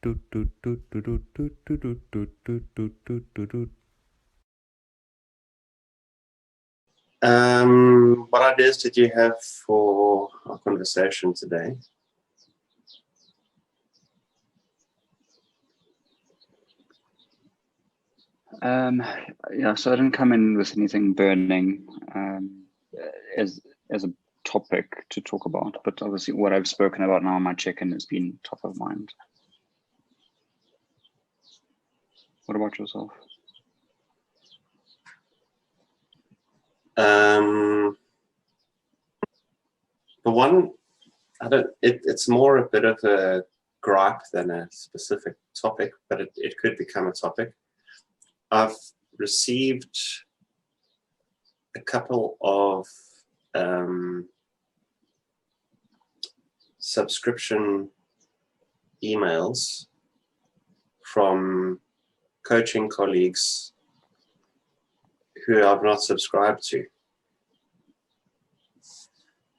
What ideas did you have for our conversation today? Yeah, so I didn't come in with anything burning as a topic to talk about, but obviously what I've spoken about now in my check-in has been top of mind. What about yourself? The one, it's more a bit of a gripe than a specific topic, but it could become a topic. I've received a couple of subscription emails from coaching colleagues who I've not subscribed to.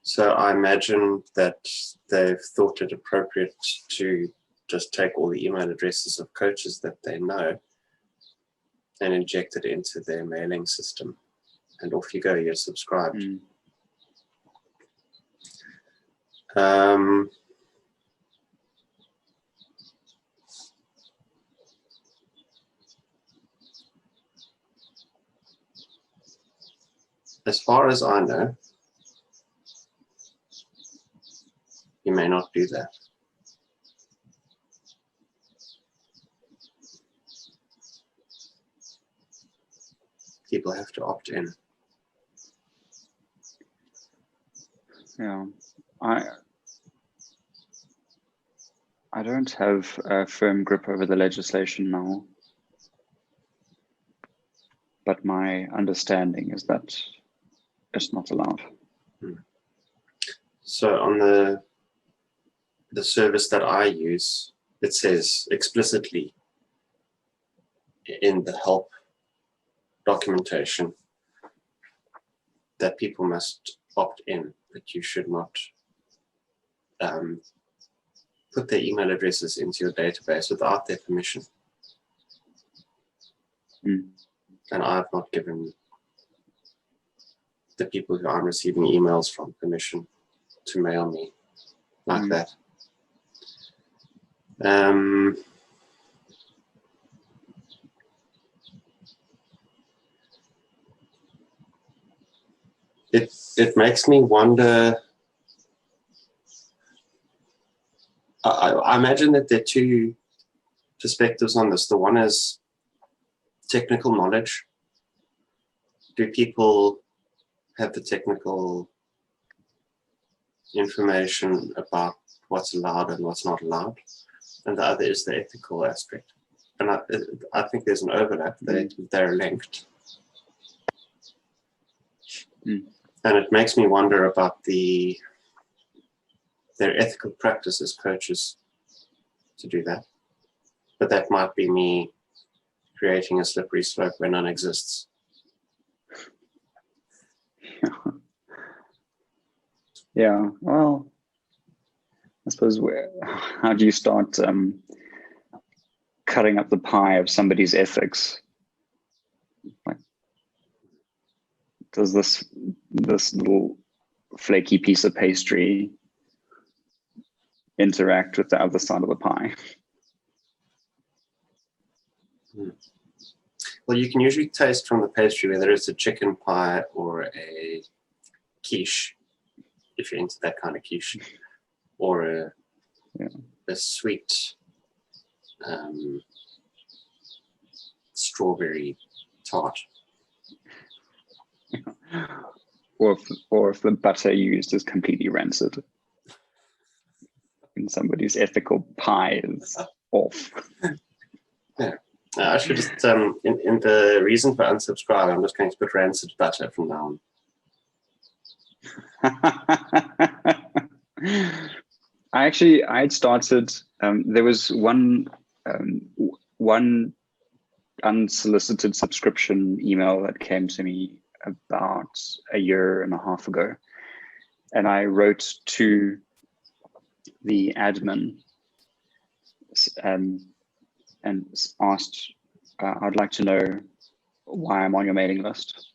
So I imagine that they've thought it appropriate to just take all the email addresses of coaches that they know and inject it into their mailing system. And off you go, you're subscribed. As far as I know, you may not do that. People have to opt in. Yeah, I don't have a firm grip over the legislation now, but my understanding is that it's not allowed. So on the service that I use, it says explicitly in the help documentation that people must opt in, that you should not put their email addresses into your database without their permission. And I've not given the people who I'm receiving emails from permission to mail me like that. It makes me wonder. I imagine that there are two perspectives on this. The one is technical knowledge. Do people have the technical information about what's allowed and what's not allowed? And the other is the ethical aspect. And I think there's an overlap. They're linked. And it makes me wonder about their ethical practice as coaches to do that. But that might be me creating a slippery slope where none exists. Yeah, well, I suppose how do you start cutting up the pie of somebody's ethics? Like, does this little flaky piece of pastry interact with the other side of the pie? Well, you can usually taste from the pastry whether it's a chicken pie or a quiche, if you're into that kind of quiche, or a sweet strawberry tart. Or if the butter used is completely rancid and somebody's ethical pie is off. Yeah. I should just, in the reason for unsubscribe, I'm just going to put rancid butter from now on. I'd started, there was one unsolicited subscription email that came to me about a year and a half ago. And I wrote to the admin asked, I'd like to know why I'm on your mailing list.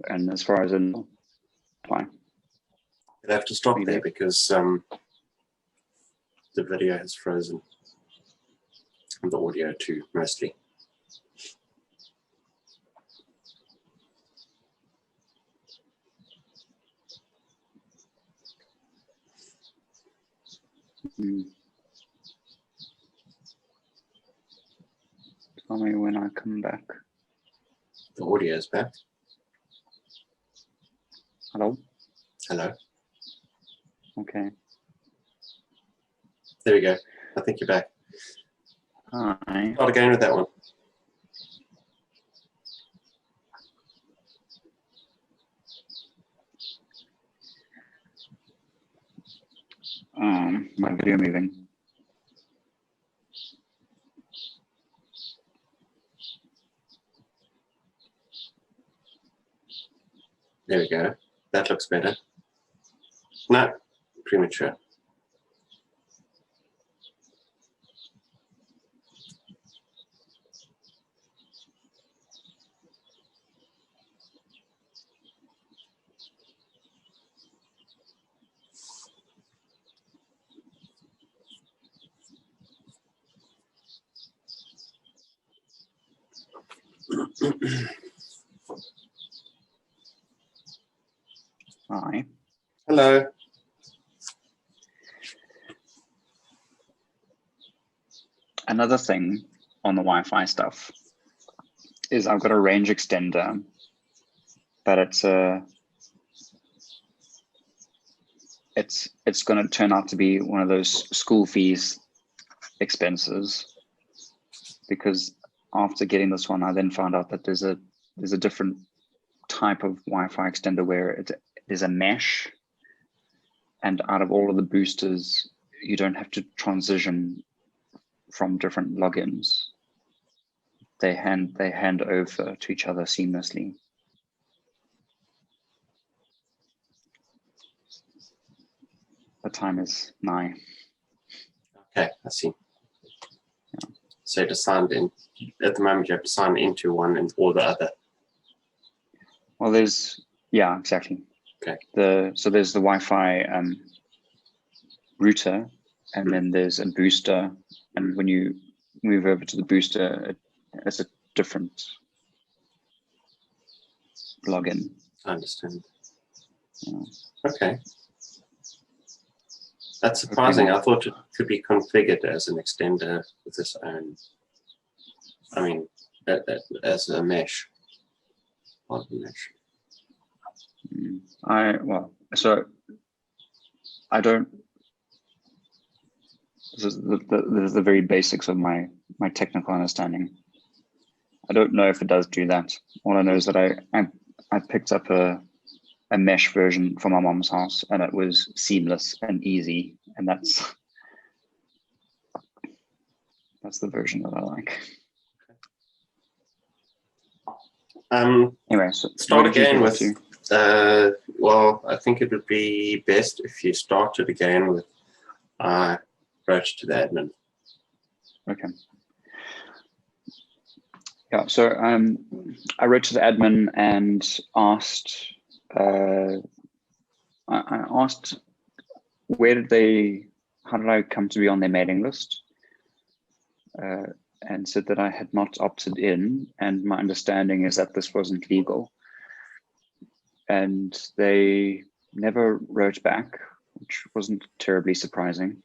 And as far as I know, fine. You'll have to stop there because the video has frozen. And the audio too, mostly. Tell me when I come back. The audio is back. Hello? Hello. Okay. There we go. I think you're back. Hi. Start again with that one. My video moving. There we go. That looks better. No, premature. Hi. Hello. Another thing on the Wi-Fi stuff is I've got a range extender, but it's going to turn out to be one of those school fees expenses, because after getting this one, I then found out that there's a different type of Wi-Fi extender where it is a mesh, and out of all of the boosters, you don't have to transition from different logins. They hand over to each other seamlessly. The time is nigh. Okay, I see. Yeah. So to sign in, at the moment you have to sign into one or the other. Well, yeah, exactly. Okay. So there's the Wi-Fi router, and then there's a booster, and when you move over to the booster, it's a different login. I understand. Yeah. Okay. That's surprising. I thought it could be configured as an extender with its own, I mean, as a mesh. Not a mesh. I don't. This is the very basics of my technical understanding. I don't know if it does do that. All I know is that I picked up a mesh version from my mom's house, and it was seamless and easy, and that's the version that I like. Anyway, so start again with. Well, I think it would be best if you started again with wrote to the admin. Okay. Yeah. So I wrote to the admin and asked. I asked how did I come to be on their mailing list, and said that I had not opted in, and my understanding is that this wasn't legal. And they never wrote back, which wasn't terribly surprising.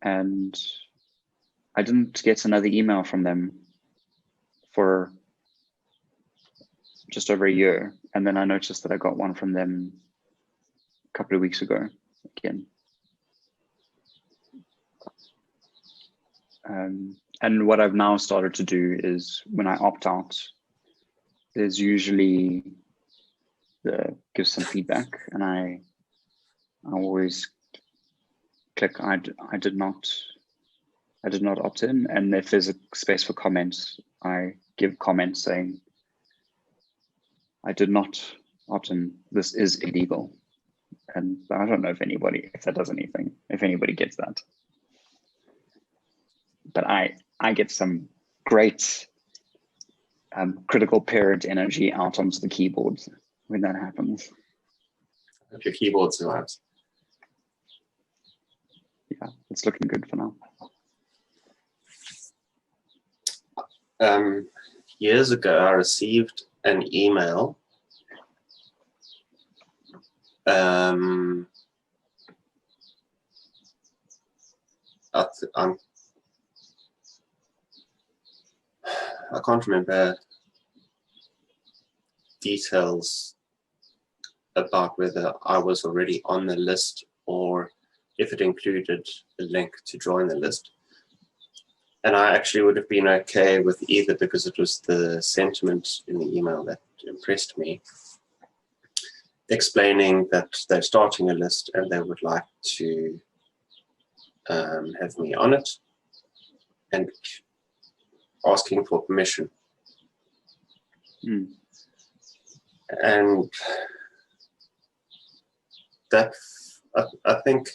And I didn't get another email from them for just over a year. And then I noticed that I got one from them a couple of weeks ago again. And what I've now started to do is when I opt out, there's usually give some feedback, and I always click I did not opt in, and if there's a space for comments, I give comments saying I did not opt in. This is illegal. And I don't know if that does anything, if anybody gets that. But I get some great critical parent energy out onto the keyboard when that happens. If your keyboard survives. Yeah, it's looking good for now. Years ago, I received an email I can't remember details about whether I was already on the list or if it included a link to join the list. And I actually would have been okay with either, because it was the sentiment in the email that impressed me, explaining that they're starting a list and they would like to have me on it, and asking for permission. And that, I think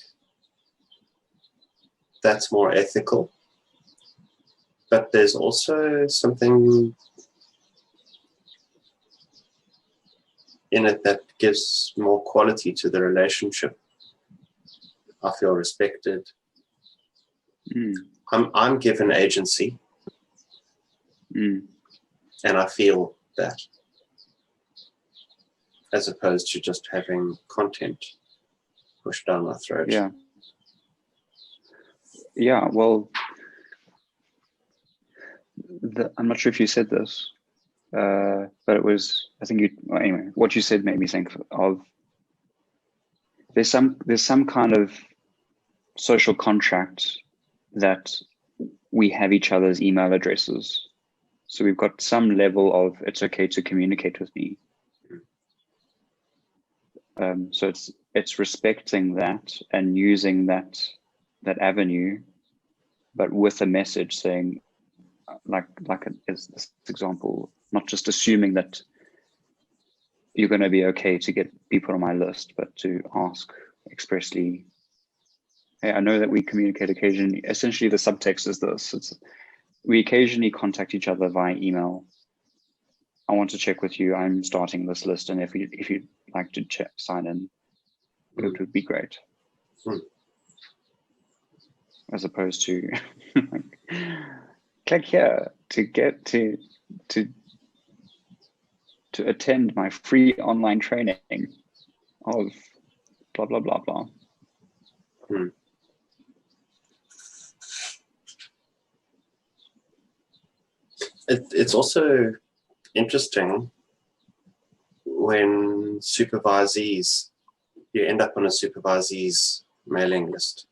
that's more ethical, but there's also something in it that gives more quality to the relationship. I feel respected. I'm given agency, and I feel that, as opposed to just having content pushed down my throat. Yeah. Well, I'm not sure if you said this, but it was, I think anyway, what you said made me think of, there's some kind of social contract that we have each other's email addresses. So we've got some level of, it's okay to communicate with me. So it's respecting that and using that avenue, but with a message saying, like is this example, not just assuming that you're going to be okay to get people on my list, but to ask expressly, hey, I know that we communicate occasionally. Essentially, the subtext is this: we occasionally contact each other via email. I want to check with you. I'm starting this list, and if you'd like to sign in, it would be great. As opposed to like, click here to get to attend my free online training of blah blah blah blah. It's also interesting when you end up on a supervisee's mailing list,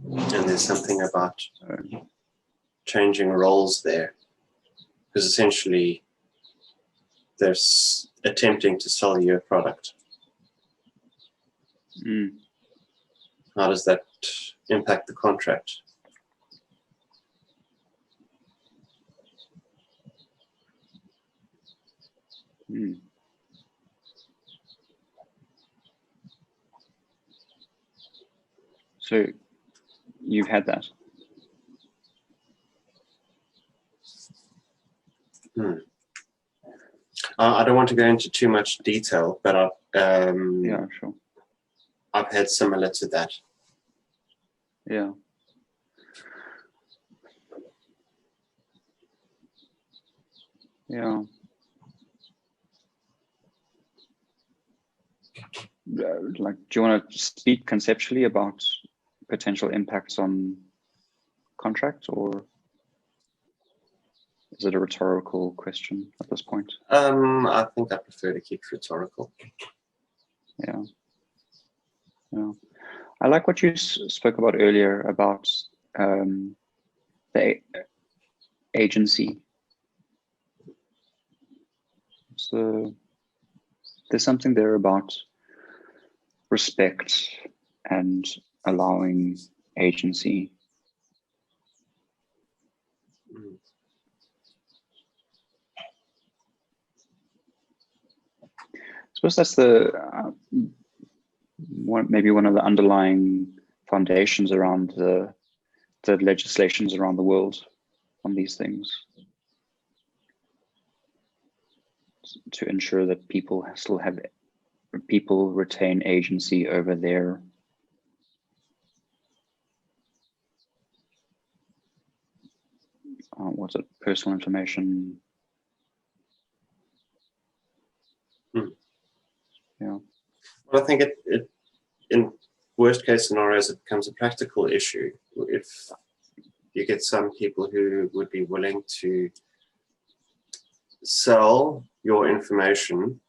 and there's something about changing roles there, because essentially they're attempting to sell you a product. How does that impact the contract? So you've had that. I don't want to go into too much detail, but yeah, sure. I've had similar to that. Yeah. Yeah. Like, do you want to speak conceptually about potential impacts on contract, or is it a rhetorical question at this point? I think I prefer to keep rhetorical. Yeah. Yeah. I like what you spoke about earlier about the agency. So there's something there about respect and allowing agency. I suppose that's the maybe one of the underlying foundations around the legislations around the world on these things, to ensure that people retain agency over their personal information. Yeah. Well, I think it in worst case scenarios, it becomes a practical issue. If you get some people who would be willing to sell your information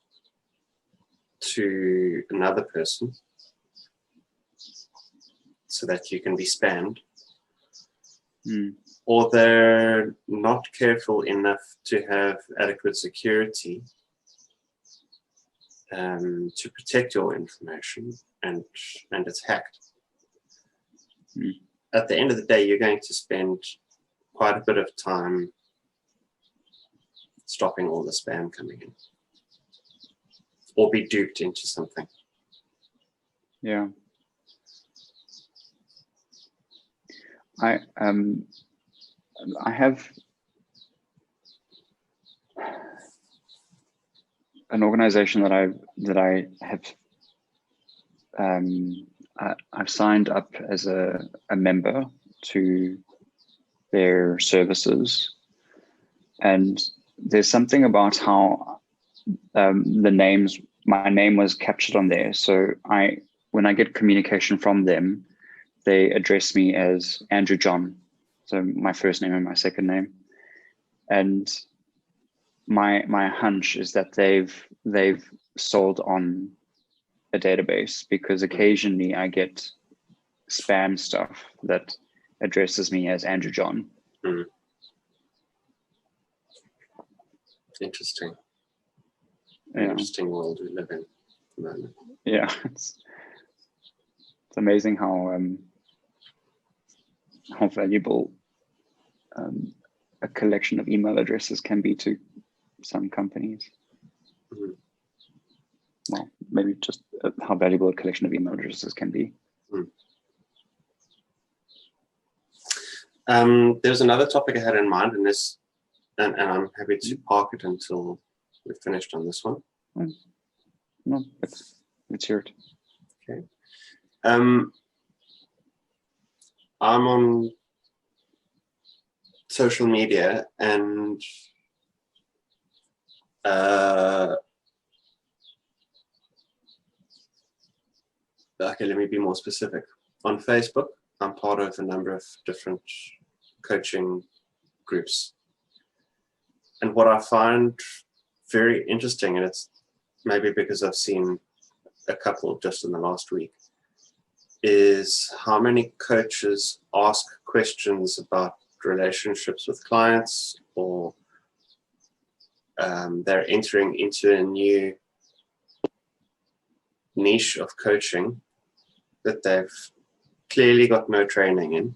to another person so that you can be spammed, or they're not careful enough to have adequate security to protect your information, and it's hacked. At the end of the day, you're going to spend quite a bit of time stopping all the spam coming in, or be duped into something. Yeah. I have an organization that I have I've signed up as a member to their services, and there's something about how my name was captured on there. So when I get communication from them, they address me as Andrew John, so my first name and my second name. And my hunch is that they've sold on a database, because occasionally I get spam stuff that addresses me as Andrew John. Interesting. Yeah. Interesting world we live in at the moment. Yeah, it's amazing how valuable a collection of email addresses can be to some companies. Well, maybe just how valuable a collection of email addresses can be. There's another topic I had in mind, and I'm happy to park it until we're finished on this one. No, let's hear it. Okay. I'm on social media, and okay, let me be more specific. On Facebook, I'm part of a number of different coaching groups. And what I find very interesting, and it's maybe because I've seen a couple just in the last week, is how many coaches ask questions about relationships with clients, or they're entering into a new niche of coaching that they've clearly got no training in,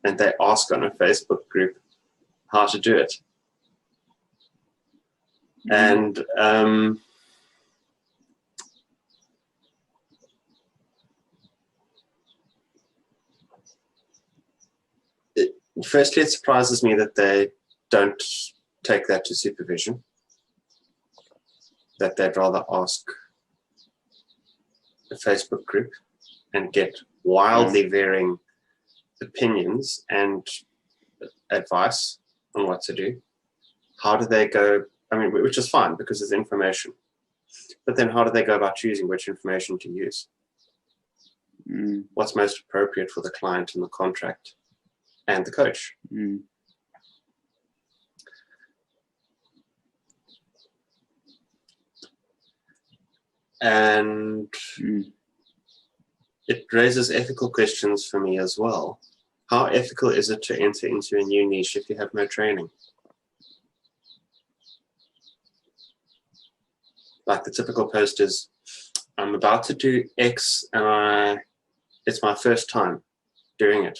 and they ask on a Facebook group how to do it. And firstly, it surprises me that they don't take that to supervision, that they'd rather ask a Facebook group and get wildly varying opinions and advice on what to do. How do they go? I mean, which is fine because it's information, but then how do they go about choosing which information to use? What's most appropriate for the client and the contract and the coach? And it raises ethical questions for me as well. How ethical is it to enter into a new niche if you have no training? Like the typical post is, I'm about to do X and I it's my first time doing it.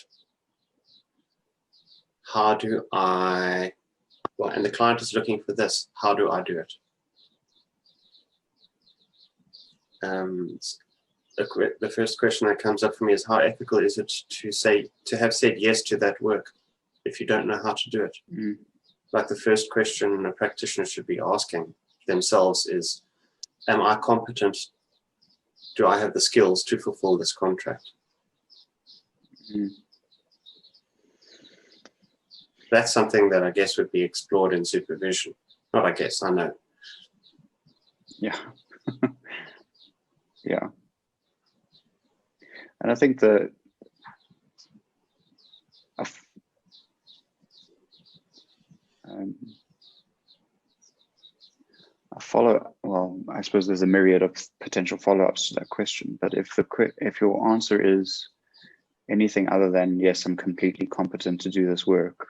How do I, well, and the client is looking for this, how do I do it? The first question that comes up for me is, how ethical is it to have said yes to that work if you don't know how to do it? Mm. Like, the first question a practitioner should be asking themselves is, am I competent? Do I have the skills to fulfill this contract? Mm. That's something that I guess would be explored in supervision. Not I guess, I know. Yeah. Yeah. And I think I follow, well, I suppose there's a myriad of potential follow-ups to that question, but if your answer is anything other than, yes, I'm completely competent to do this work,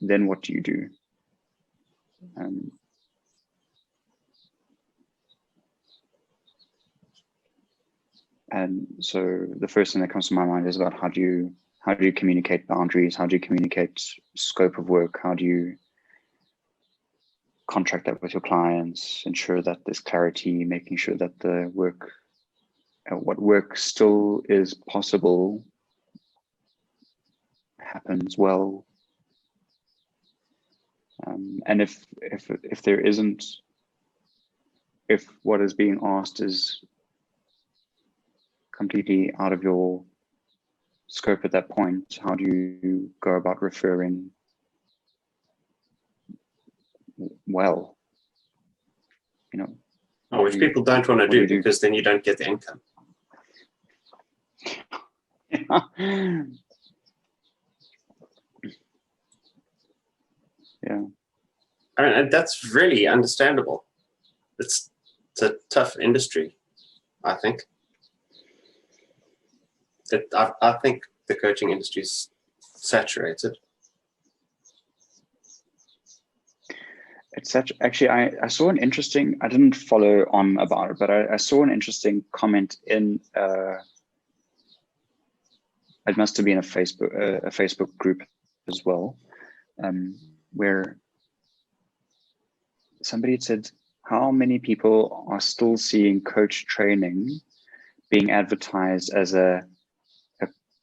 then what do you do? And so the first thing that comes to my mind is about how do you communicate boundaries? How do you communicate scope of work? How do you contract that with your clients, ensure that there's clarity, making sure that the work, what work still is possible, happens well. And if there isn't, if what is being asked is completely out of your scope at that point, how do you go about referring well? You know, which people don't want to do, because then you don't get the income. Yeah. I mean, that's really understandable. It's a tough industry, I think. I think the coaching industry is saturated. It's such, actually, I saw an interesting, I didn't follow on about it, but I saw an interesting comment in, it must have been a Facebook group as well, where somebody had said, how many people are still seeing coach training being advertised as a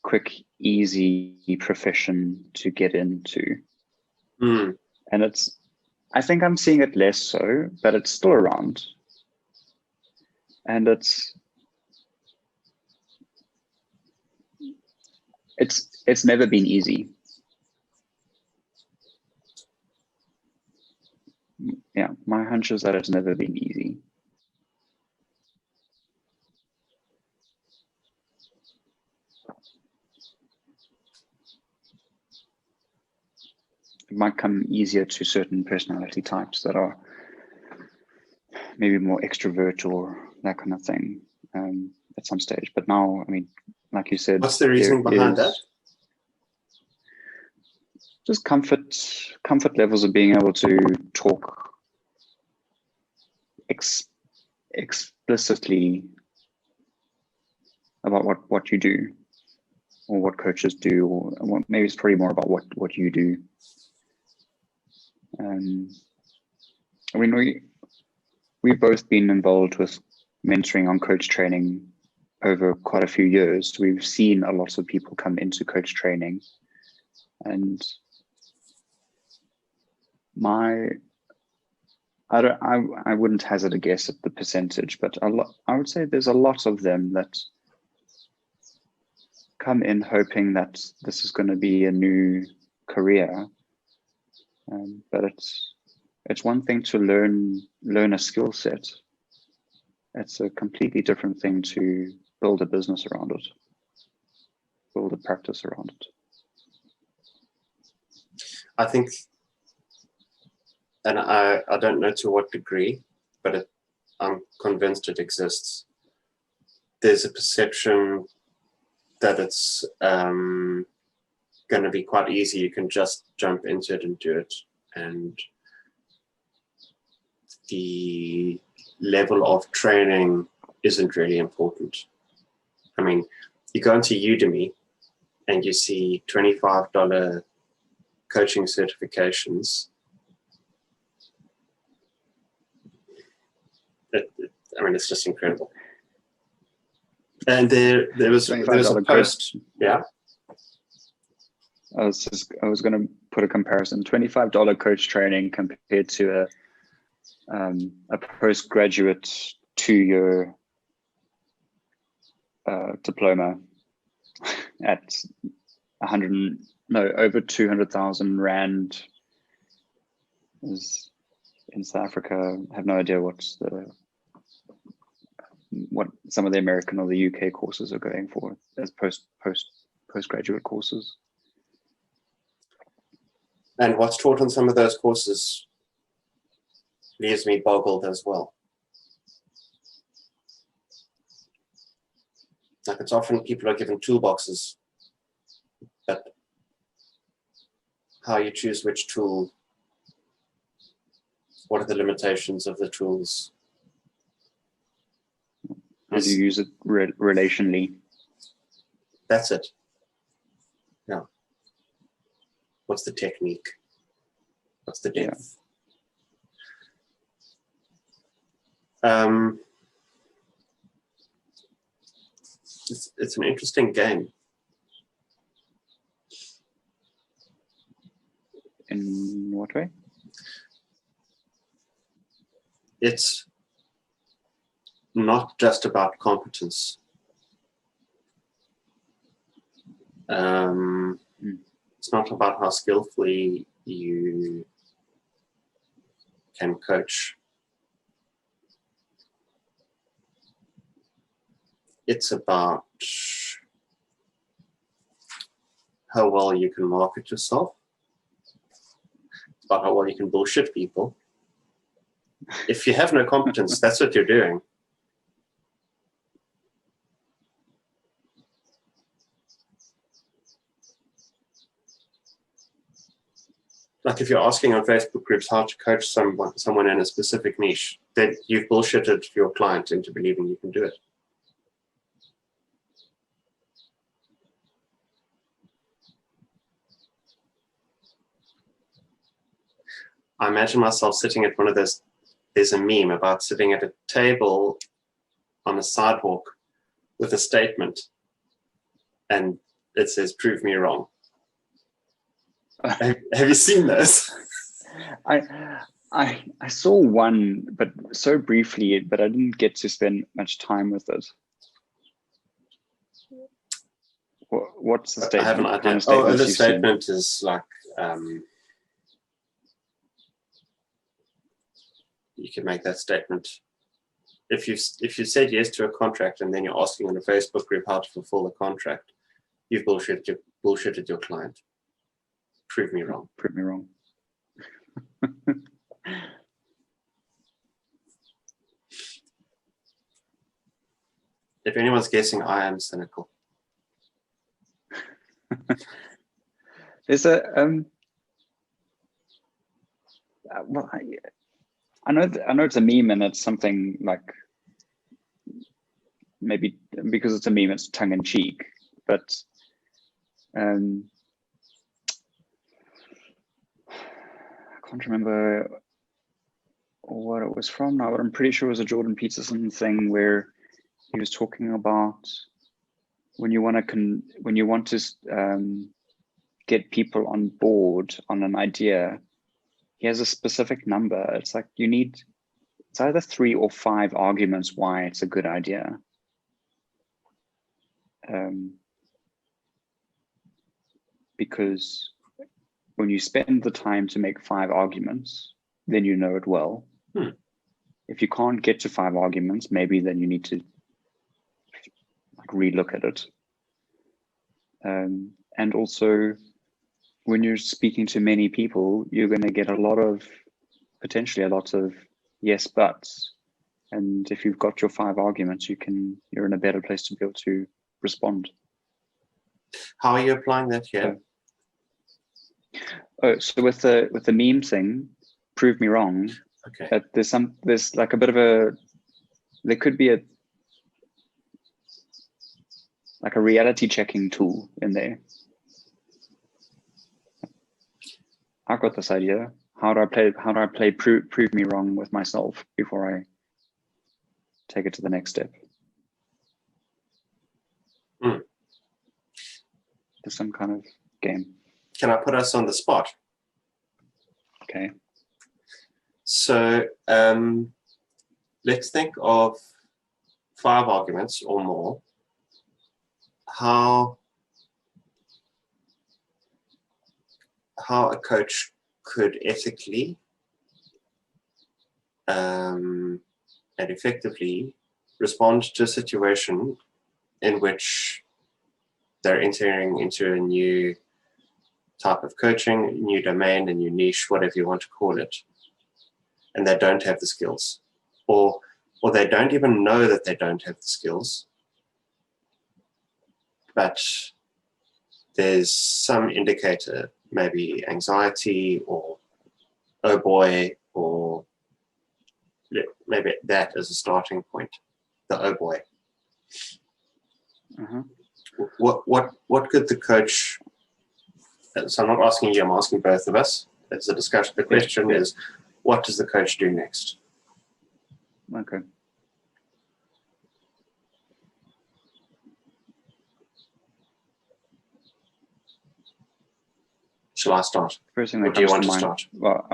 quick, easy profession to get into? Mm. And I think I'm seeing it less so, but it's still around. And it's never been easy. Yeah, my hunch is that it's never been easy. It might come easier to certain personality types that are maybe more extrovert or that kind of thing at some stage. But now, I mean, like you said, what's the reason behind that? Just comfort levels of being able to talk explicitly about what you do, or what coaches do, or maybe it's probably more about what you do. I mean, we've both been involved with mentoring on coach training over quite a few years. We've seen a lot of people come into coach training, and I wouldn't hazard a guess at the percentage, but I would say there's a lot of them that come in hoping that this is going to be a new career, but it's one thing to learn a skill set. It's a completely different thing to build a business around it, build a practice around it. I think, and I don't know to what degree, but I'm convinced it exists. There's a perception that it's going to be quite easy. You can just jump into it and do it. And the level of training isn't really important. I mean, you go into Udemy and you see $25 coaching certifications. I mean, it's just incredible. And there was a post. Yeah. I was going to put a comparison: $25 coach training compared to a postgraduate 2-year diploma at over 200,000 rand is in South Africa. I have no idea what some of the American or the UK courses are going for as postgraduate courses. And what's taught on some of those courses leaves me boggled as well. Like, it's often people are given toolboxes, but how you choose which tool, what are the limitations of the tools? How do you use it relationally? That's it. Yeah. What's the technique? What's the depth? Yeah. It's an interesting game. In what way? It's not just about competence. It's not about how skillfully you can coach. It's about how well you can market yourself. It's about how well you can bullshit people. If you have no competence, that's what you're doing. Like, if you're asking on Facebook groups how to coach someone in a specific niche, then you've bullshitted your client into believing you can do it. I imagine myself sitting at one of those, there's a meme about sitting at a table on a sidewalk with a statement, and it says, "Prove me wrong." Have you seen this? I saw one, but so briefly, but I didn't get to spend much time with it. What's the statement? I have an idea. The statement is like, you can make that statement. If you said yes to a contract and then you're asking on a Facebook group how to fulfill the contract, you've bullshitted your client. Prove me wrong. Prove me wrong. If anyone's guessing, I am cynical. There's a well, I know it's a meme, and it's something like, maybe because it's a meme, it's tongue in cheek, but I can't remember what it was from now, but I'm pretty sure it was a Jordan Peterson thing where he was talking about when you want to get people on board on an idea, he has a specific number. It's like it's either 3 or 5 arguments why it's a good idea. Because when you spend the time to make 5 arguments, then you know it well. If you can't get to 5 arguments, maybe then you need to relook at it. And also, when you're speaking to many people, you're going to get potentially a lot of yes buts. And if you've got your 5 arguments, you're in a better place to be able to respond. How are you applying that here? So with the meme thing, prove me wrong. Okay. There's like a bit of there could be like a reality checking tool in there. I've got this idea. How do I play prove me wrong with myself before I take it to the next step? There's some kind of game. Can I put us on the spot? Okay. So let's think of 5 arguments or more. How a coach could ethically and effectively respond to a situation in which they're entering into a new type of coaching, new domain, a new niche, whatever you want to call it, and they don't have the skills, or they don't even know that they don't have the skills, but there's some indicator, maybe anxiety or oh boy, or maybe that as a starting point, the oh boy. What could the coach, so I'm not asking you, I'm asking both of us, it's a discussion. The question is, what does the coach do next? Okay. Shall I start? First thing that do you comes want to to mind, start? well,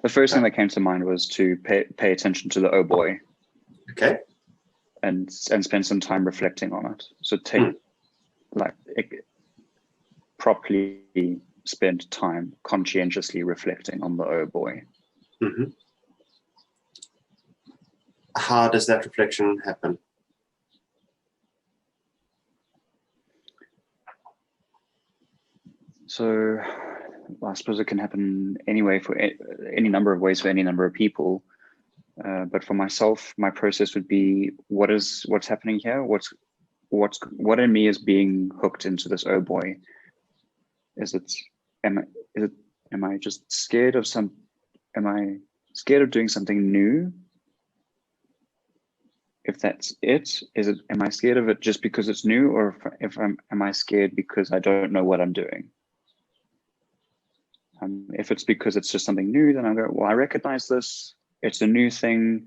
the first thing that came to mind was to pay attention to the oh boy. Okay. And spend some time reflecting on it. So take properly spend time conscientiously reflecting on the oh boy. How does that reflection happen? So I suppose it can happen anyway for any number of ways for any number of people. But for myself, my process would be what's happening here? What in me is being hooked into this oh boy? Am I just scared of am I scared of doing something new? If that's it, am I scared of it just because it's new, or am I scared because I don't know what I'm doing? If it's because it's just something new, then I go, well, I recognize this. It's a new thing.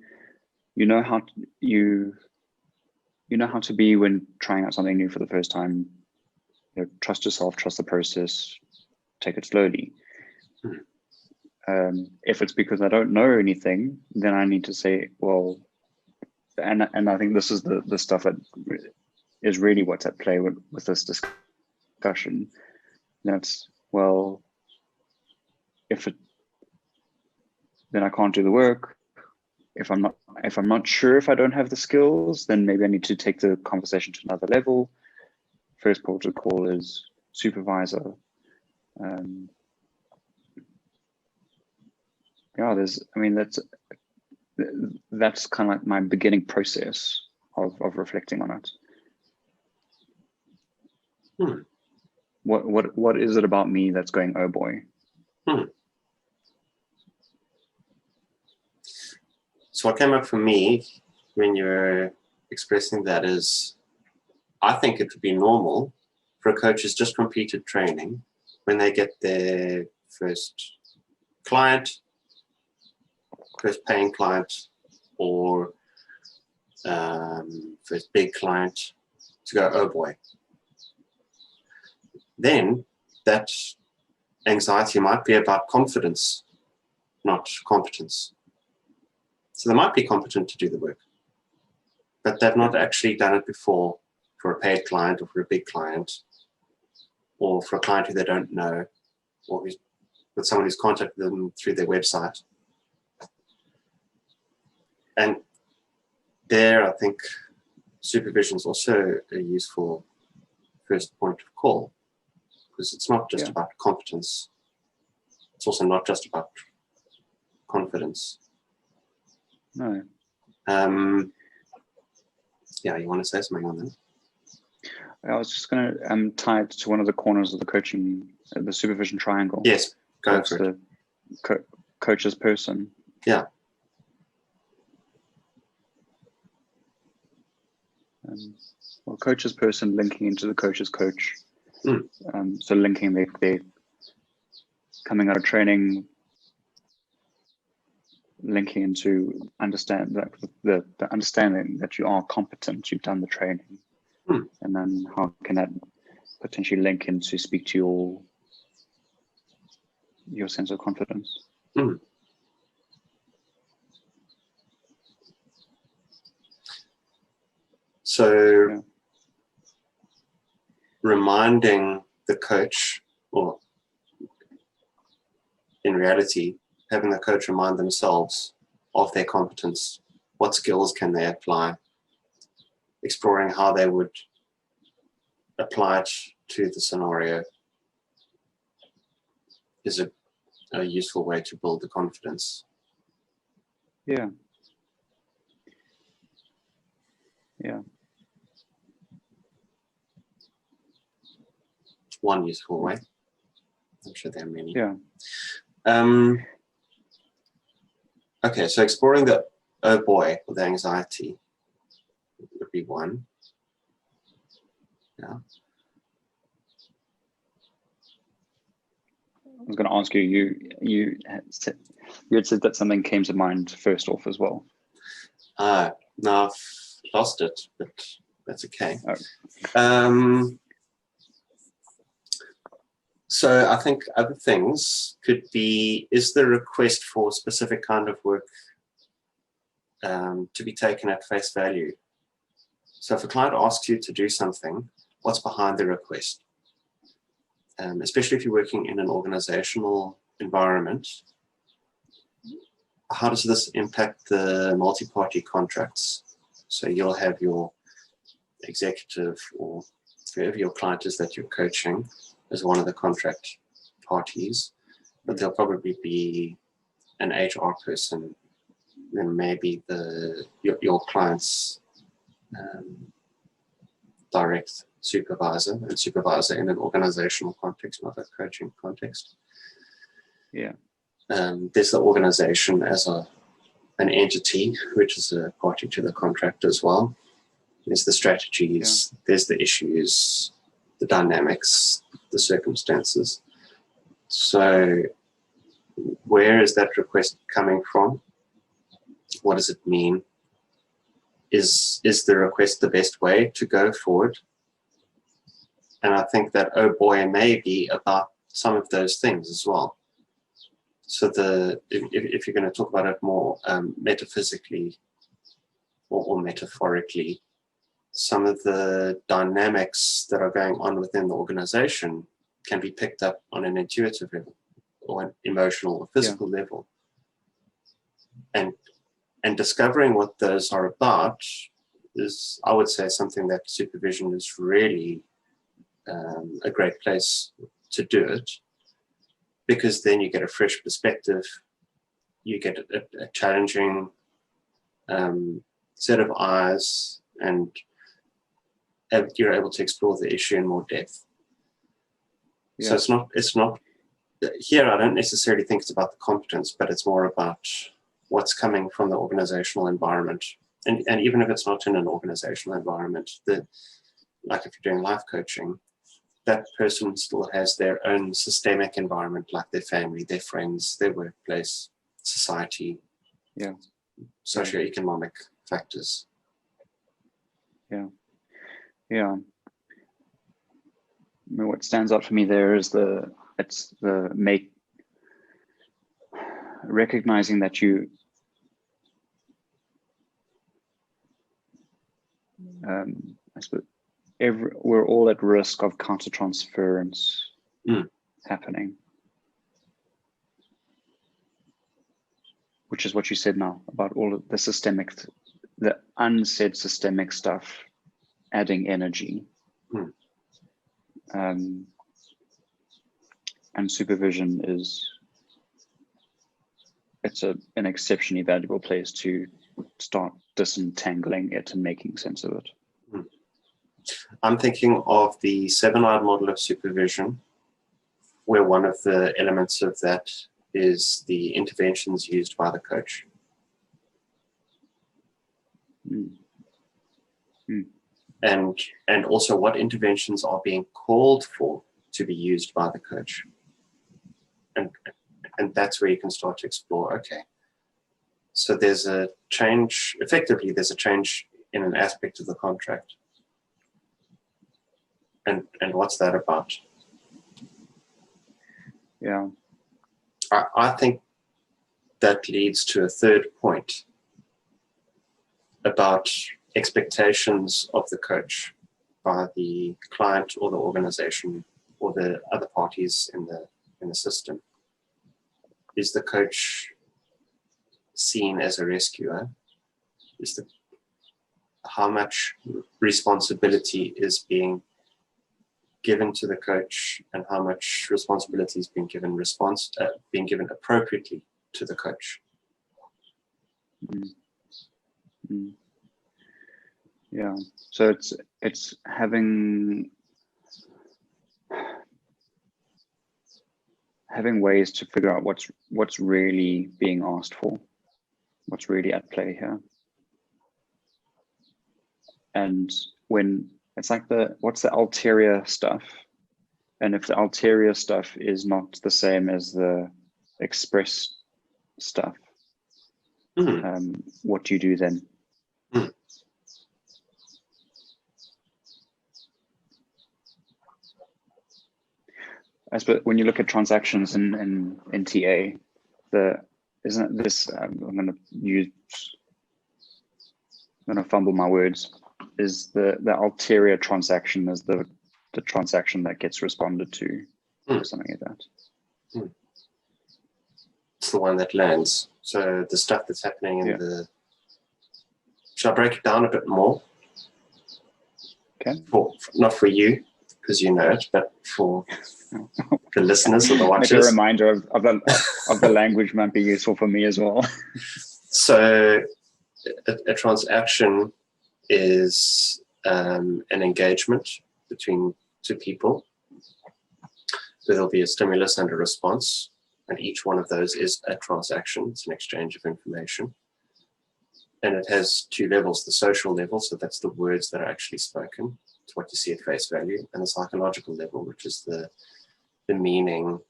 You know how to be when trying out something new for the first time. Trust yourself, trust the process, take it slowly. If it's because I don't know anything, then I need to say, well, and I think this is the stuff that is really what's at play with this discussion. That's, well, then I can't do the work. If I'm not sure if I don't have the skills, then maybe I need to take the conversation to another level. First port of call is supervisor. That's kind of like my beginning process of reflecting on it. What is it about me that's going, oh boy? So what came up for me when you're expressing that is, I think it would be normal for a coach who's just completed training, when they get their first client, first paying client, or first big client, to go, oh boy. Then that anxiety might be about confidence, not competence. So they might be competent to do the work, but they've not actually done it before for a paid client or for a big client, or for a client who they don't know, or with someone who's contacted them through their website. And there, I think supervision is also a useful first point of call, because it's not just about competence. It's also not just about confidence. No. You want to say something on that? I was just going to tie it to one of the corners of the coaching, the supervision triangle. Yes, go for it. The coach's person. Yeah. Well, coach's person linking into the coach's coach. Mm. So linking their coming out of training, linking into understand that the understanding that you are competent, you've done the training, and then how can that potentially link in to speak to your sense of confidence. So reminding the coach, or in reality, having the coach remind themselves of their competence, what skills can they apply, exploring how they would apply it to the scenario is a useful way to build the confidence. Yeah. One useful way. I'm sure there are many. Yeah. Okay, so exploring the oh boy with anxiety would be one. Yeah. I was going to ask you. You had said that something came to mind first off as well. No, I've lost it, but that's okay. Oh. So I think other things could be, is the request for a specific kind of work to be taken at face value? So if a client asks you to do something, what's behind the request? Especially if you're working in an organizational environment, how does this impact the multi-party contracts? So you'll have your executive or whoever your client is that you're coaching as one of the contract parties, but there'll probably be an HR person, then maybe your client's direct supervisor, and supervisor in an organizational context, not a coaching context. Yeah. There's the organization as an entity, which is a party to the contract as well. There's the strategies, there's the issues, the dynamics, the circumstances. So where is that request coming from? What does it mean? Is the request the best way to go forward? And I think that oh boy may be about some of those things as well. So if you're going to talk about it more metaphysically or metaphorically, some of the dynamics that are going on within the organization can be picked up on an intuitive level or an emotional or physical level. And discovering what those are about is, I would say, something that supervision is really a great place to do it, because then you get a fresh perspective, you get a challenging set of eyes, and you're able to explore the issue in more depth. So it's not here, I don't necessarily think it's about the competence, but it's more about what's coming from the organizational environment. And even if it's not in an organizational environment, like if you're doing life coaching, that person still has their own systemic environment, like their family, their friends, their workplace, society, socioeconomic factors. I mean, what stands out for me there is recognizing that you I suppose we're all at risk of countertransference happening, which is what you said now about all of the unsaid systemic stuff adding energy. And supervision it's an exceptionally valuable place to start disentangling it and making sense of it. I'm thinking of the 7-eyed model of supervision, where one of the elements of that is the interventions used by the coach. and also what interventions are being called for to be used by the coach. And that's where you can start to explore, okay, so there's a change, effectively there's a change in an aspect of the contract. And what's that about? Yeah. I think that leads to a third point about expectations of the coach by the client or the organization or the other parties in the system. Is the coach seen as a rescuer? How much responsibility is being given to the coach, and how much responsibility is being given appropriately to the coach? Yeah. So it's having ways to figure out what's really being asked for, what's really at play here. And when it's like what's the ulterior stuff? And if the ulterior stuff is not the same as the express stuff, what do you do then? I suppose when you look at transactions in TA, isn't this? I'm going to fumble my words. Is the ulterior transaction is the transaction that gets responded to, or something like that? It's the one that lands. So the stuff that's happening in the. Shall I break it down a bit more? Okay. Not for you, because you know it, but for the listeners or the watchers. Maybe a reminder of the language might be useful for me as well. So a transaction is an engagement between two people. There'll be a stimulus and a response, and each one of those is a transaction. It's an exchange of information. And it has two levels: the social level, so that's the words that are actually spoken, it's what you see at face value, and the psychological level, which is the meaning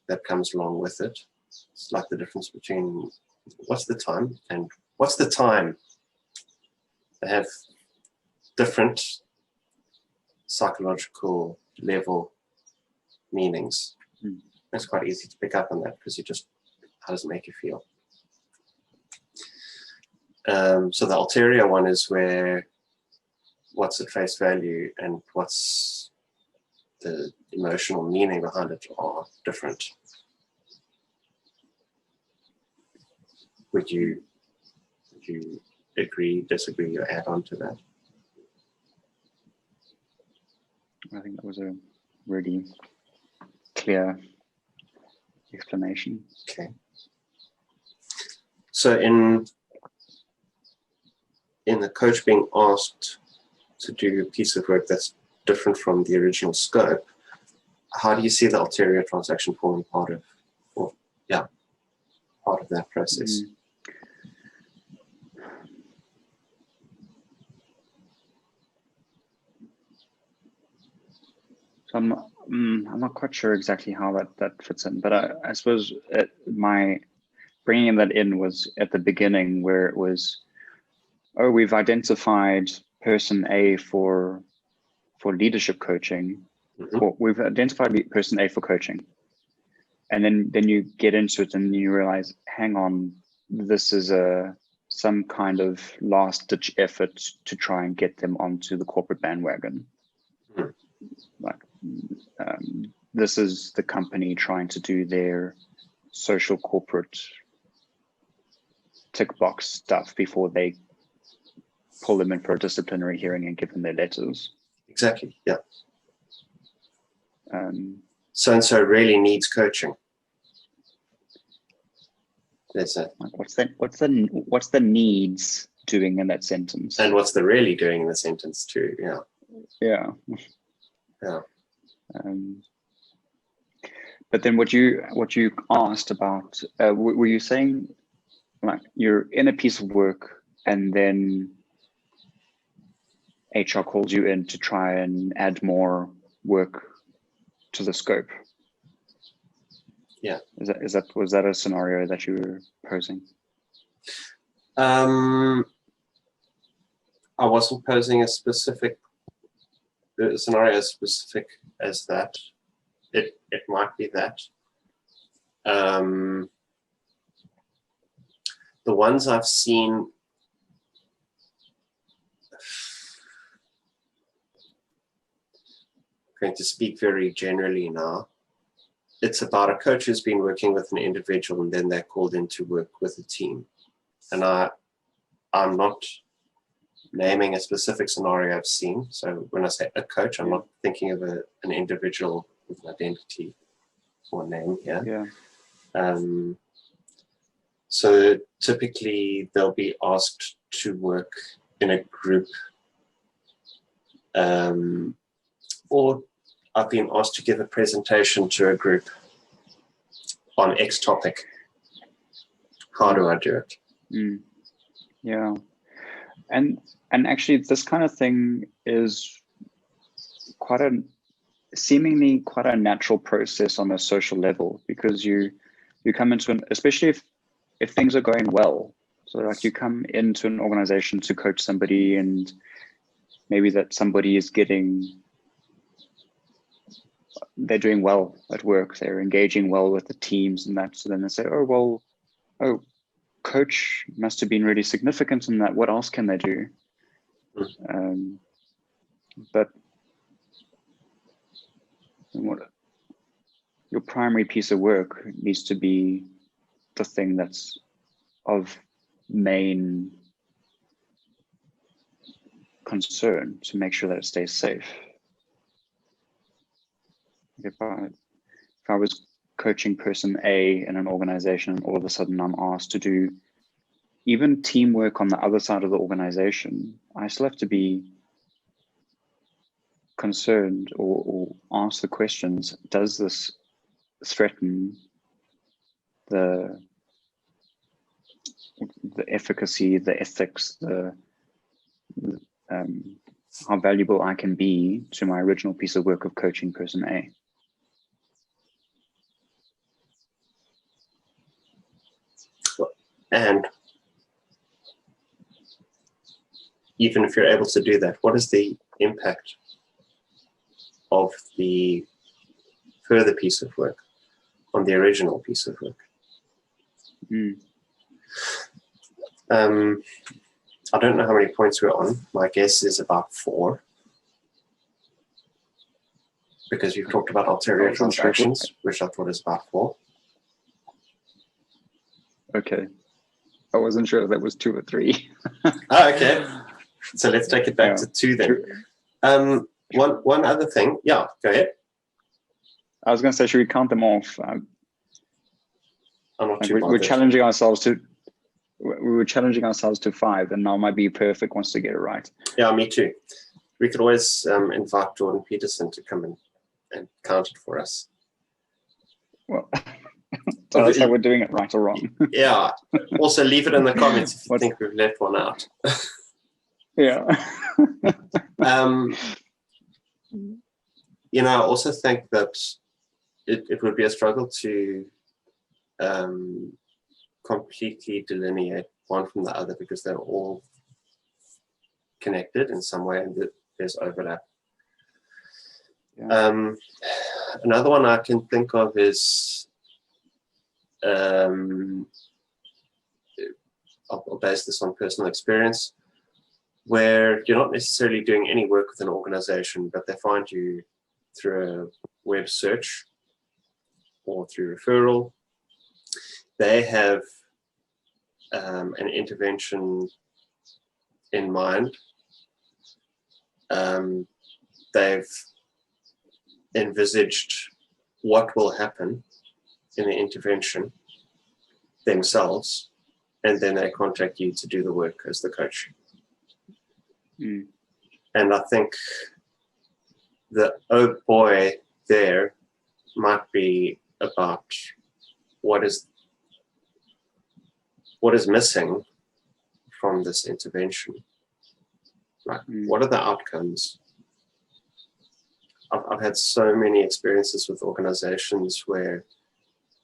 that comes along with it. It's like the difference between what's the time and what's the time. They have different psychological level meanings. It's quite easy to pick up on that because how does it make you feel? So the ulterior one is where what's at face value and what's the emotional meaning behind it are different. Would you agree, disagree, or add on to that? I think that was a really clear explanation. Okay. So in the coach being asked to do a piece of work that's different from the original scope, how do you see the ulterior transaction forming part of that process? So I'm not quite sure exactly how that fits in, but I suppose my bringing that in was at the beginning where it was, we've identified person A for leadership coaching, or we've identified person A for coaching, and then you get into it and you realize, hang on, this is some kind of last ditch effort to try and get them onto the corporate bandwagon. Like this is the company trying to do their social corporate tick box stuff before they pull them in for a disciplinary hearing and give them their letters. Exactly. Yeah. So and so really needs coaching. There's what's the needs doing in that sentence? And what's the really doing in the sentence too? Yeah. Yeah. Yeah. But then what you asked about, were you saying like you're in a piece of work and then HR calls you in to try and add more work to the scope. Yeah. Was that a scenario that you were posing? I wasn't posing a specific scenario as specific as that. It might be that. The ones I've seen, I'm going to speak very generally now. It's about a coach who's been working with an individual and then they're called in to work with a team. And I'm not naming a specific scenario I've seen. So when I say a coach, I'm not thinking of an individual with an identity or name here. Yeah. So typically they'll be asked to work in a group, or I've been asked to give a presentation to a group on X topic. How do I do it? Yeah. And actually this kind of thing is seemingly quite a natural process on a social level, because you come into especially if things are going well. So like you come into an organization to coach somebody, and maybe that somebody is they're doing well at work, they're engaging well with the teams and that. So then they say, coach must have been really significant in that. What else can they do? But your primary piece of work needs to be the thing that's of main concern, to make sure that it stays safe. If I was coaching person A in an organization and all of a sudden I'm asked to do even teamwork on the other side of the organization, I still have to be concerned or ask the questions: does this threaten the efficacy, the ethics, how valuable I can be to my original piece of work of coaching person A? And even if you're able to do that, what is the impact of the further piece of work on the original piece of work? I don't know how many points we're on. My guess is about 4. Because you've talked about ulterior transactions, which I thought is about 4. Okay. I wasn't sure if that was 2 or 3. Okay. So let's take it back to 2 then. One other thing. Yeah, go ahead. I was going to say, should we count them off? I'm not too bothered. We're challenging ourselves to. We were challenging ourselves to 5, and now might be perfect wants to get it right. Yeah, me too. We could always invite Jordan Peterson to come in and count it for us. Well, tell us how we're doing it right or wrong. Yeah. Also, leave it in the comments if you think we've left one out. Yeah. I also think that it would be a struggle to completely delineate one from the other, because they're all connected in some way and there's overlap. Yeah. Another one I can think of is I'll base this on personal experience, where you're not necessarily doing any work with an organization, but they find you through a web search or through referral. They have an intervention in mind. They've envisaged what will happen in the intervention themselves, and then they contact you to do the work as the coach. And I think the oh boy there might be about what is missing from this intervention, Like, what are the outcomes? I've had so many experiences with organizations where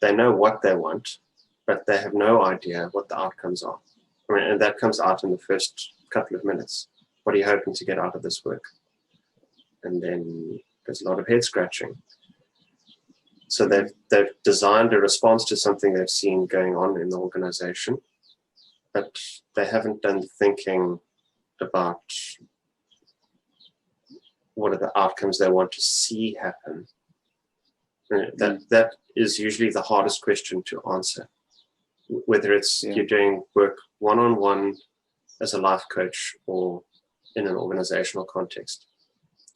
they know what they want, but they have no idea what the outcomes are. I mean, and that comes out in the first couple of minutes. What are you hoping to get out of this work? And then there's a lot of head scratching. So they've designed a response to something they've seen going on in the organization, but they haven't done thinking about what are the outcomes they want to see happen. That is usually the hardest question to answer. Whether it's you're doing work one-on-one as a life coach or in an organizational context,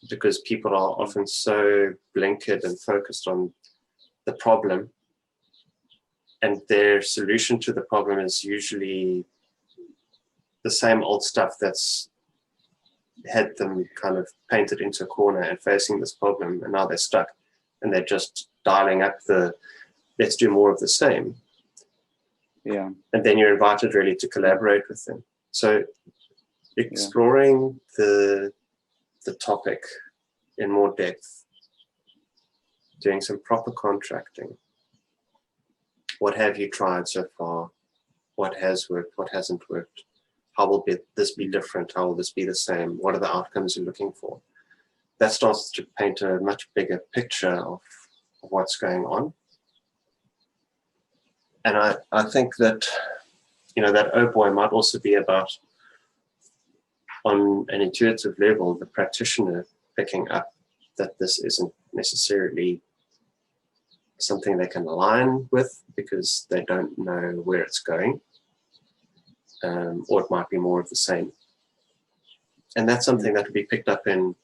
because people are often so blinkered and focused on the problem, and their solution to the problem is usually the same old stuff that's had them kind of painted into a corner and facing this problem, and now they're stuck and they're just dialing up the let's do more of the same. Yeah. And then you're invited really to collaborate with them. So exploring the topic in more depth, doing some proper contracting. What have you tried so far? What has worked? What hasn't worked? How will this be different? How will this be the same? What are the outcomes you're looking for? That starts to paint a much bigger picture of what's going on. And I think that, that oh boy might also be about, on an intuitive level, the practitioner picking up that this isn't necessarily something they can align with because they don't know where it's going, or it might be more of the same. And that's something that can be picked up in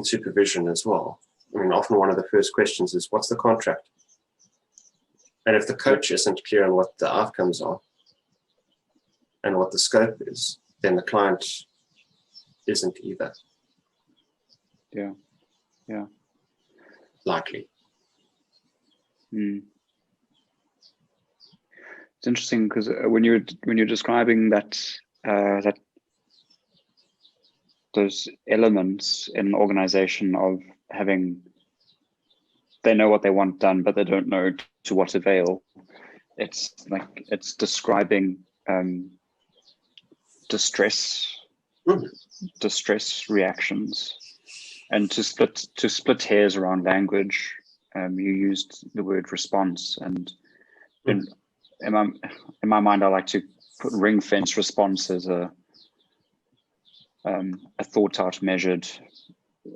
supervision as well. I mean, often one of the first questions is, what's the contract? And if the coach isn't clear on what the outcomes are and what the scope is, then the client isn't either. Yeah. Likely. It's interesting because when you're describing that those elements in an organization of having, they know what they want done, but they don't know to what avail. It's like it's describing distress reactions, and to split hairs around language. You used the word response, and in my mind, I like to put ring fence response as a thought out, measured,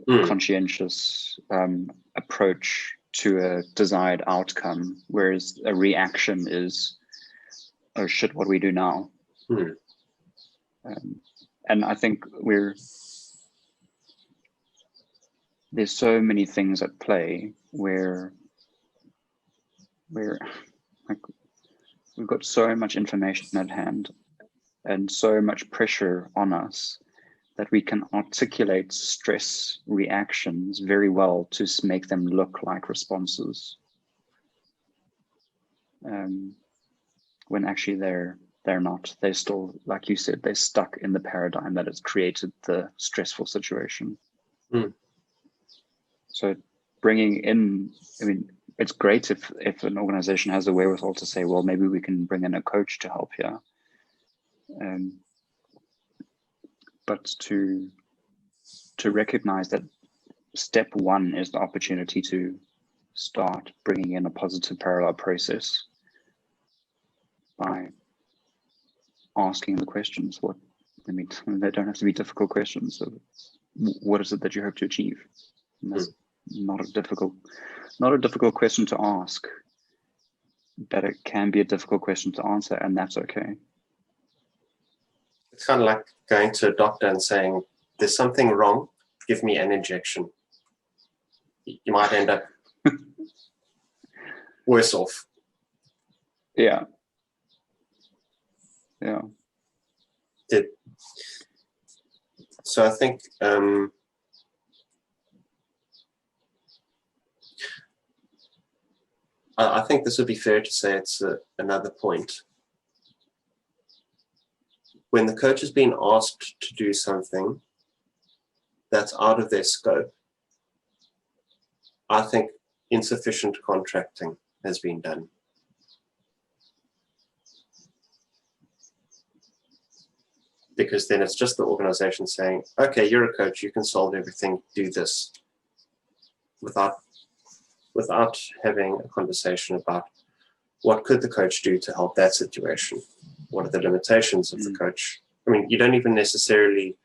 conscientious approach to a desired outcome, whereas a reaction is, oh shit, what do we do now? And I think there's so many things at play where like we've got so much information at hand and so much pressure on us that we can articulate stress reactions very well to make them look like responses, when actually they're not. They're still, like you said, they're stuck in the paradigm that has created the stressful situation. So bringing in, I mean, it's great if an organization has the wherewithal to say, well, maybe we can bring in a coach to help here. But to recognize that step one is the opportunity to start bringing in a positive parallel process by asking the questions. They don't have to be difficult questions. So what is it that you hope to achieve? And that's not a difficult question to ask, but it can be a difficult question to answer, and that's okay. It's kind of like going to a doctor and saying, there's something wrong, give me an injection. You might end up worse off. Yeah. So I think I think this would be fair to say it's another point. When the coach has been asked to do something that's out of their scope, I think insufficient contracting has been done. Because then it's just the organization saying, okay, you're a coach, you can solve everything, do this, without having a conversation about what could the coach do to help that situation? What are the limitations of the coach? I mean, you don't even necessarily,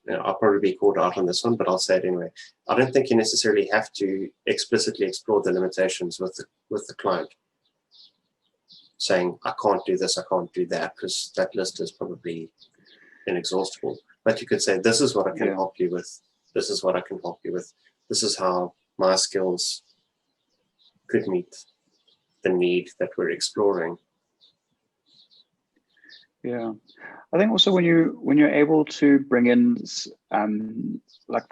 I'll probably be called out on this one, but I'll say it anyway. I don't think you necessarily have to explicitly explore the limitations with the client, saying, I can't do this, I can't do that, because that list is probably inexhaustible. But you could say, this is what I can help you with. This is what I can help you with. This is how my skills could meet the need that we're exploring. Yeah, I think also when you're able to bring in like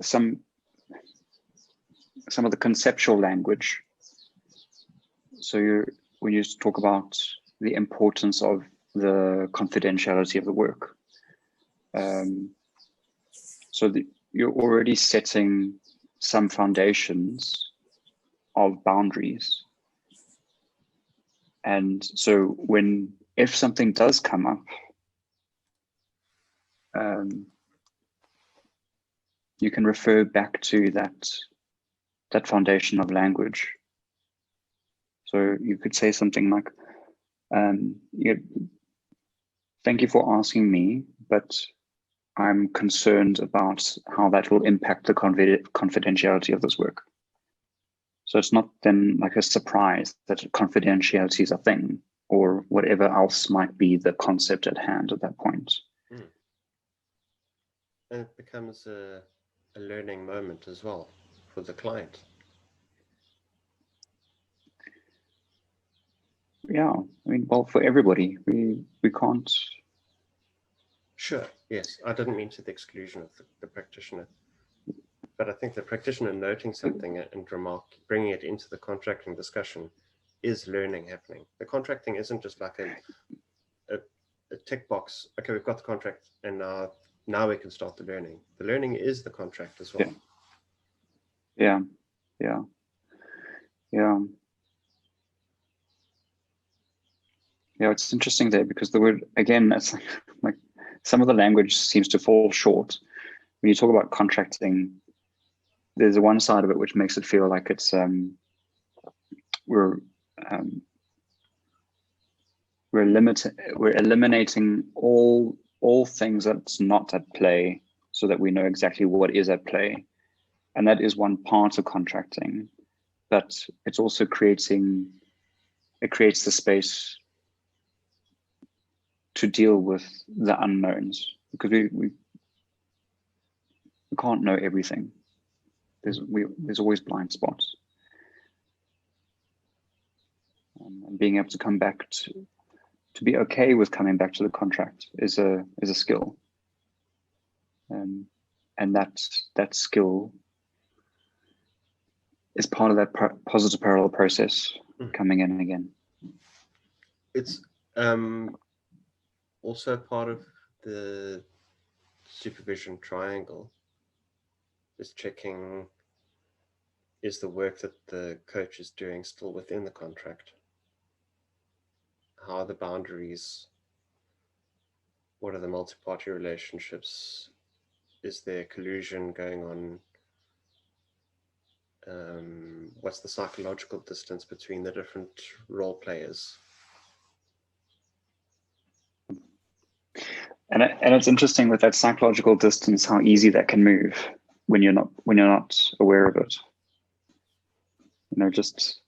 some of the conceptual language. So when you talk about the importance of the confidentiality of the work, so that you're already setting some foundations of boundaries. And so if something does come up, you can refer back to that foundation of language. So you could say something like, thank you for asking me, but I'm concerned about how that will impact the confidentiality of this work. So it's not then like a surprise that confidentiality is a thing, or whatever else might be the concept at hand at that point. And it becomes a learning moment as well for the client. Yeah, I mean, well, for everybody, we can't. Sure, yes. I didn't mean to the exclusion of the practitioner. But I think the practitioner noting something and bringing it into the contracting discussion is learning happening. The contracting isn't just like a tick box. Okay, we've got the contract, and now we can start the learning. The learning is the contract as well. Yeah. Yeah, it's interesting there because the word, again, it's like some of the language seems to fall short. When you talk about contracting, there's one side of it which makes it feel like it's we're eliminating all things that's not at play so that we know exactly what is at play. And that is one part of contracting, but it's also creates the space to deal with the unknowns, because we can't know everything. There's always blind spots. And being able to come back to be okay with coming back to the contract is a skill. And that skill is part of that positive parallel process coming in again. It's also part of the supervision triangle is checking, is the work that the coach is doing still within the contract? How are the boundaries? What are the multi-party relationships? Is there collusion going on? What's the psychological distance between the different role players? And it's interesting with that psychological distance how easy that can move when you're not aware of it. Just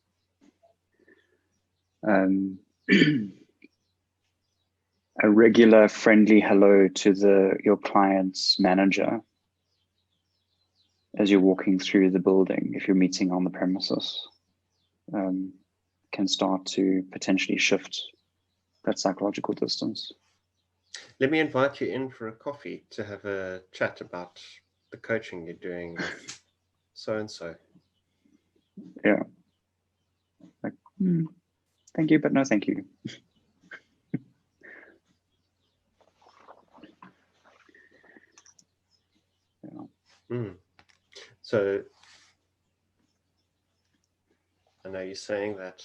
a regular friendly hello to your client's manager as you're walking through the building, if you're meeting on the premises, can start to potentially shift that psychological distance. Let me invite you in for a coffee to have a chat about the coaching you're doing with so-and-so. Yeah. Like, thank you, but no thank you. So I know you're saying that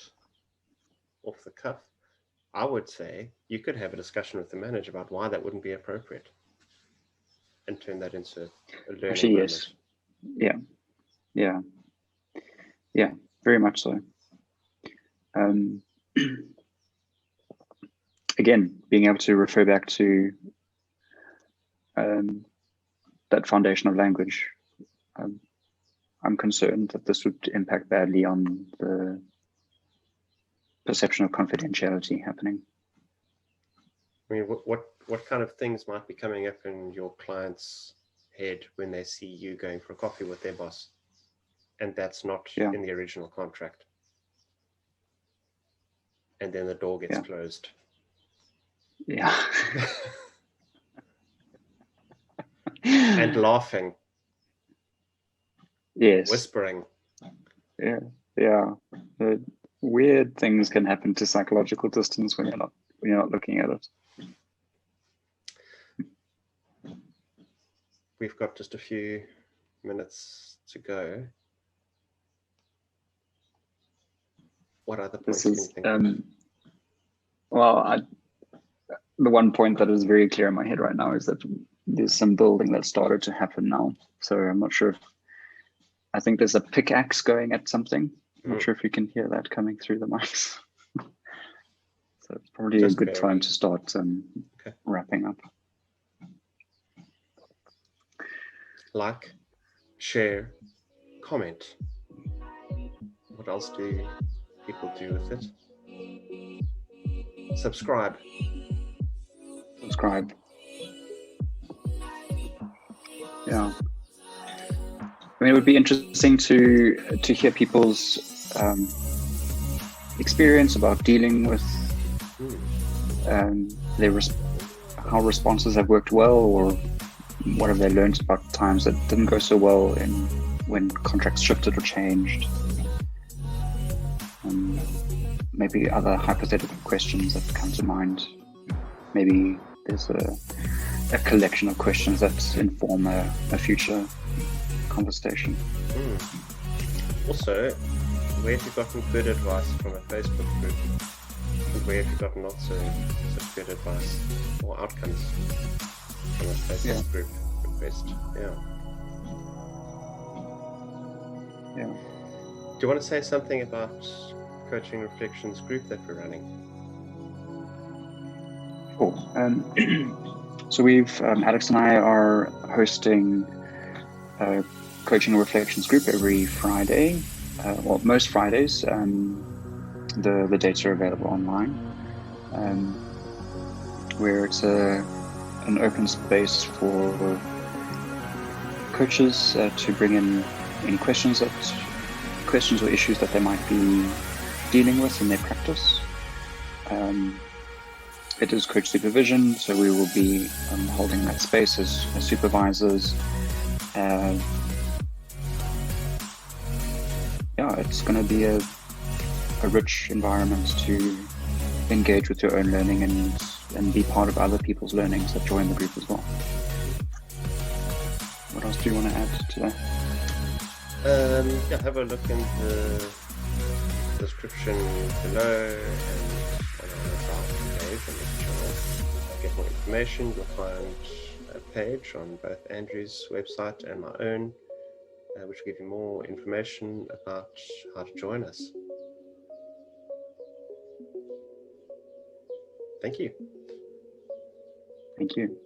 off the cuff. I would say you could have a discussion with the manager about why that wouldn't be appropriate and turn that into a learning Actually, moment. yes. Yeah, very much so. Again, being able to refer back to that foundation of language. I'm concerned that this would impact badly on the perception of confidentiality happening. I mean, what kind of things might be coming up in your client's head when they see you going for a coffee with their boss, and that's not in the original contract, and then the door gets closed? Yeah. And laughing. Yes. Whispering. Yeah. Weird things can happen to psychological distance when you're not looking at it. We've got just a few minutes to go. What other points can you think of? Well, the one point that is very clear in my head right now is that there's some building that started to happen now. So I'm not sure if, I think there's a pickaxe going at something. I'm not sure if you can hear that coming through the mics. So it's probably just a good time to start wrapping up. Like, share, comment. What else do people do with it? Subscribe. Yeah. I mean, it would be interesting to hear people's experience about dealing with how responses have worked well, or what have they learned about times that didn't go so well when contracts shifted or changed. Maybe other hypothetical questions that come to mind. Maybe there's a collection of questions that inform a future conversation. Also, where have you gotten good advice from a Facebook group? And where have you gotten not so good advice or outcomes from a Facebook group request? Yeah. Do you want to say something about Coaching Reflections group that we're running? Cool. So we've Alex and I are hosting a Coaching Reflections group every Friday. Well, most Fridays. The dates are available online. Where it's an open space for coaches to bring in any questions or issues that they might be dealing with in their practice. It is coach supervision, so we will be holding that space as supervisors. It's going to be a rich environment to engage with your own learning and be part of other people's learnings that join the group as well. What else do you want to add to that? Have a look in the description below and on our about page on this channel. Get more information. You'll find a page on both Andrew's website and my own, which will give you more information about how to join us. Thank you. Thank you.